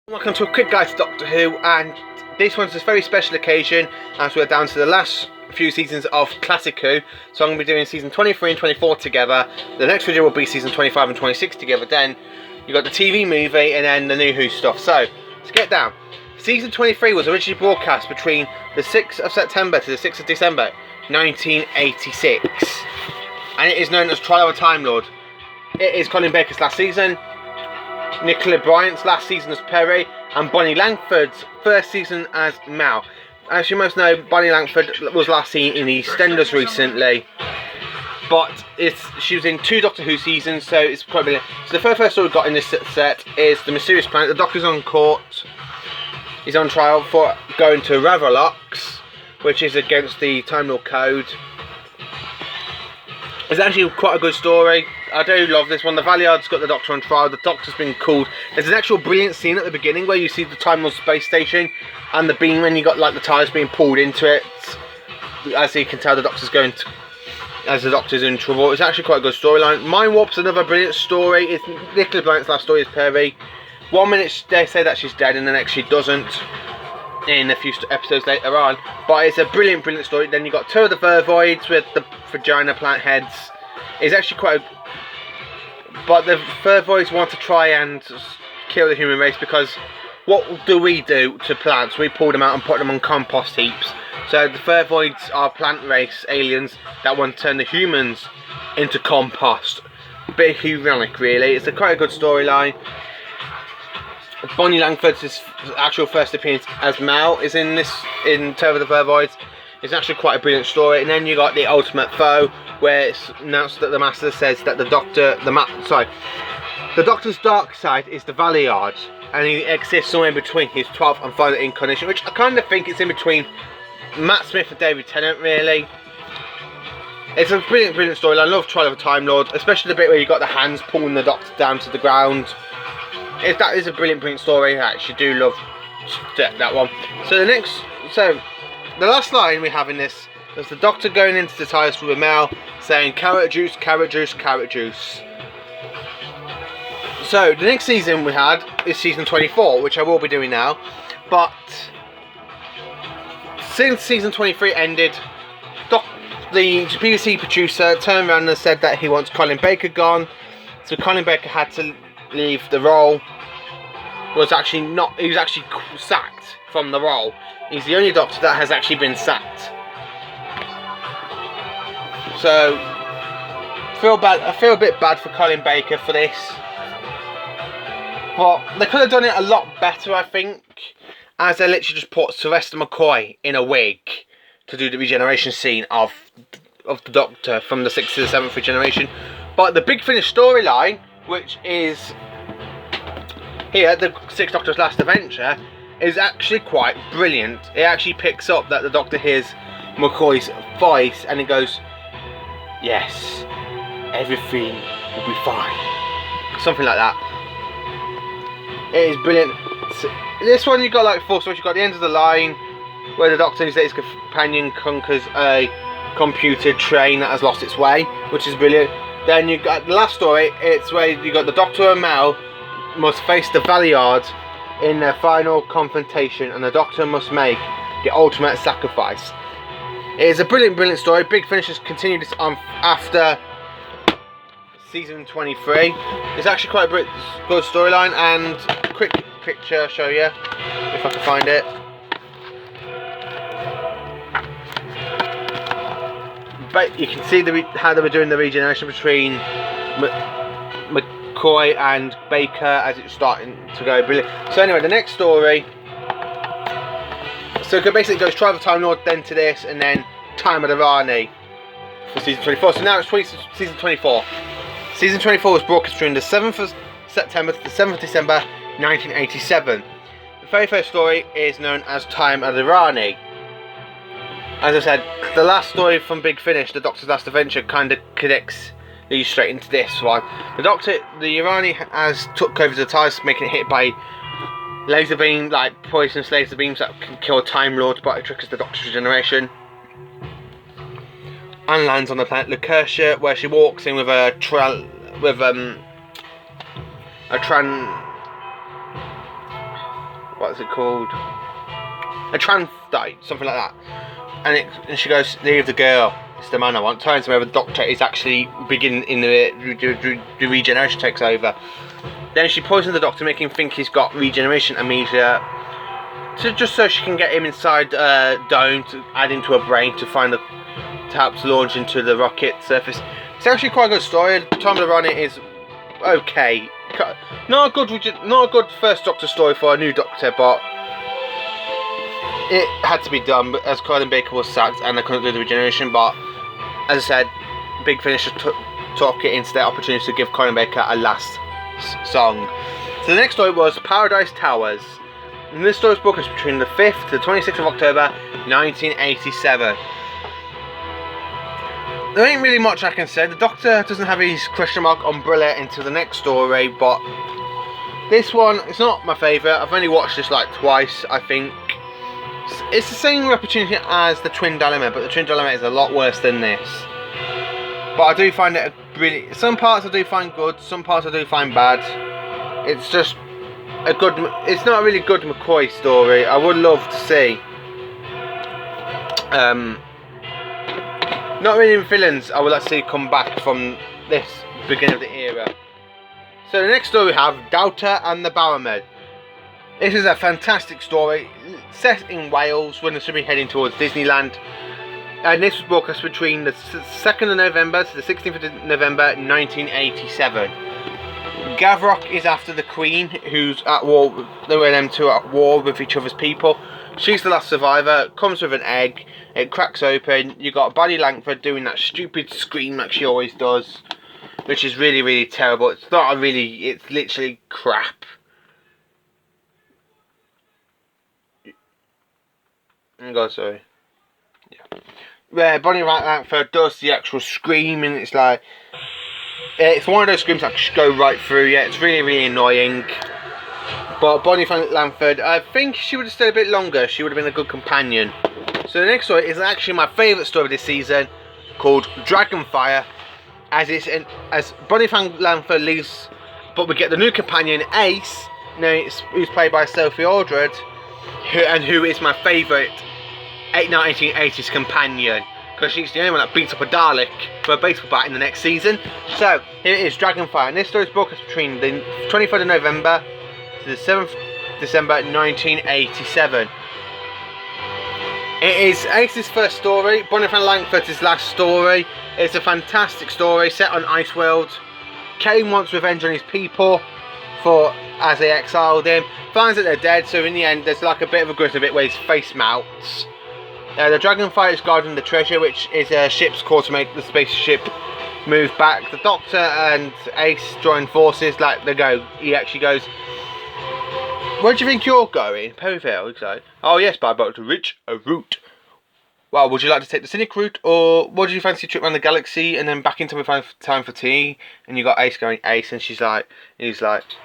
Welcome to a quick guide to Doctor Who, and this one's a very special occasion as we're down to the last few seasons of Classic Who. So I'm going to be doing season 23 and 24 together. The next video will be season 25 and 26 together. Then you've got the TV movie and then the new Who stuff. So let's get down. Season 23 was originally broadcast between the 6th of September to the 6th of December 1986, and it is known as Trial of a Time Lord. It is Colin Baker's last season, Nicola Bryant's last season as Perry, and Bonnie Langford's first season as Mal. As you most know, Bonnie Langford was last seen in EastEnders recently, but she was in 2 Doctor Who seasons, so it's quite brilliant. So the first story we've got in this set is The Mysterious Planet. The Doctor's on court. He's on trial for going to Ravelox, which is against the Time Lord Code. It's actually quite a good story. I do love this one. The Valeyard's got the Doctor on trial. The Doctor's been called. There's an actual brilliant scene at the beginning where you see the Time Lord space station and the beam, when you got like the tires being pulled into it. As you can tell, the Doctor's in trouble. It's actually quite a good storyline. Mind Warp's another brilliant story. It's Nicola Bryant's last story is Perry. 1 minute they say that she's dead, and the next she doesn't. In a few episodes later on, but it's a brilliant story. Then you got 2 of the Vervoids with the vagina plant heads. It's actually quite but the Vervoids want to try and kill the human race, because what do we do to plants? We pull them out and put them on compost heaps. So the Vervoids are plant race aliens that want to turn the humans into compost. A bit ironic, really. It's quite a good storyline. Bonnie Langford's actual first appearance as Mal is in Terror of the Vervoids. It's actually quite a brilliant story. And then you got The Ultimate Foe, where it's announced that the Master says that the Doctor's dark side is the Valeyard, and he exists somewhere in between his 12th and final incarnation, which I kind of think it's in between Matt Smith and David Tennant, really. It's a brilliant storyline. I love Trial of a Time Lord, especially the bit where you got the hands pulling the Doctor down to the ground. That is a brilliant story. I actually do love that one. So the last line we have in this is the Doctor going into the tires with a Mel saying carrot juice, carrot juice, carrot juice. So the next season we had is season 24, which I will be doing now. But since season 23 ended, the BBC producer turned around and said that he wants Colin Baker gone. So Colin Baker had to leave the role. He was actually sacked from the role. He's the only Doctor that has actually been sacked. So I feel a bit bad for Colin Baker for this, but they could have done it a lot better, I think, as they literally just put Sylvester McCoy in a wig to do the regeneration scene of the Doctor from the 6th to the 7th regeneration. But the Big Finish storyline, which is here, the 6th Doctor's Last Adventure, is actually quite brilliant. It actually picks up that the Doctor hears McCoy's voice and he goes, yes, everything will be fine. Something like that. It is brilliant. This one you got like 4 stories. You got the end of the line where the Doctor and his companion conquers a computer train that has lost its way, which is brilliant. Then you got the last story. It's where you got the Doctor and Mel must face the Valeyard in their final confrontation, and the Doctor must make the ultimate sacrifice. It is a brilliant story. Big Finish has continued this on after season 23. It's actually quite a good storyline, and a quick picture I'll show you if I can find it. But you can see how they were doing the regeneration between McCoy and Baker as it's starting to go brilliant. So anyway, the next story. So it basically goes Trial of the Time Lord, then to this, and then Time of the Rani for season 24. So now it's season 24. Season 24 was broadcast between the 7th of September to the 7th of December 1987. The very first story is known as Time of the Rani. As I said, the last story from Big Finish, the Doctor's Last Adventure, kind of connects these straight into this one. The Irani has took over the TARDIS, making it hit by laser beam, like poisonous laser beams that can kill Time Lords, but it triggers the Doctor's regeneration. And lands on the planet Lucertia, where she walks in with a what's it called? A transdite, something like that. And she goes, leave the girl. It's the man I want. Turns where the doctor is actually beginning in the regeneration takes over. Then she poisons the doctor, making him think he's got regeneration amnesia, just so she can get him inside dome to add into her brain to find the help to launch into the rocket surface. It's actually quite a good story. The time to run it is okay. Not a good first Doctor story for a new Doctor, but it had to be done as Colin Baker was sacked and they couldn't do the regeneration. But as I said, Big Finish took it into their opportunity to give Colin Baker a last song. So the next story was Paradise Towers. And this story was broadcast between the 5th to the 26th of October 1987. There ain't really much I can say. The Doctor doesn't have his question mark umbrella into the next story, but this one, it's not my favourite. I've only watched this like twice, I think. It's the same opportunity as the Twin Dilemma, but the Twin Dilemma is a lot worse than this. But I do find it really, some parts I do find good, some parts I do find bad. It's just a good, it's not a really good McCoy story. I would love to see not really villains I would like to see come back from this beginning of the era. So the next story we have Doubter and the Barmaid. This is a fantastic story set in Wales when they should be heading towards Disneyland. And this was broadcast between the 2nd of November to the 16th of November 1987. Gavrock is after the Queen, who's at war. They were them two at war with each other's people. She's the last survivor. Comes with an egg. It cracks open. You got Bonnie Langford doing that stupid scream like she always does, which is really, really terrible. It's not a really. It's literally crap. Oh God, sorry. Yeah. Where Bonnie Langford does the actual scream, and it's like, it's one of those screams that just go right through. Yeah, it's really, really annoying. But Bonnie Langford, I think she would have stayed a bit longer. She would have been a good companion. So the next story is actually my favourite story of this season, called Dragonfire. As Bonnie Langford leaves, but we get the new companion Ace, who's played by Sophie Aldred, who is my favourite 1980s companion, because she's the only one that beats up a Dalek for a baseball bat in the next season. So here it is, Dragonfire, and this story is broadcast between the 23rd of November to the 7th of December 1987. It is Ace's first story, Bonnie Langford's last story. It's a fantastic story set on Iceworld. Kane wants revenge on his people as they exiled him. Finds that they're dead, so in the end there's like a bit of a grit, a bit where his face melts. The Dragonfire is guarding the treasure, which is a ship's core to make the spaceship move back. The Doctor and Ace join forces. Like he actually goes, "Where do you think you're going?" Perivale. He's like, "Oh yes, by boat to reach a route." Well, would you like to take the scenic route, or what do you fancy a trip around the galaxy and then back in time for tea? And you got Ace going, Ace, and he's like,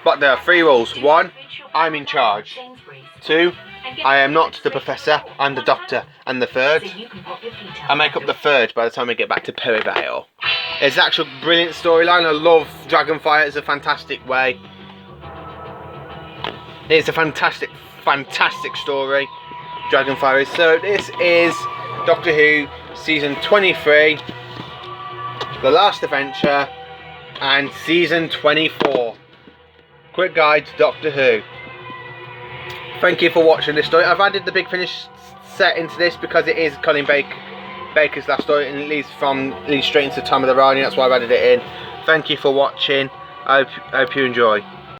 but there are 3 rules. 1, I'm in charge. 2, I am not the Professor, I'm the Doctor. And the 3rd, I make up the 3rd by the time we get back to Perivale. It's an actual brilliant storyline. I love Dragonfire. It's a fantastic way. It's a fantastic, fantastic story. Dragonfire is. So this is Doctor Who season 23, The Last Adventure, and season 24. Quick guide to Doctor Who. Thank you for watching this story. I've added the Big Finish set into this because it is Colin Baker's last story, and it leads straight into Time of the Rani. That's why I've added it in. Thank you for watching. I hope you enjoy.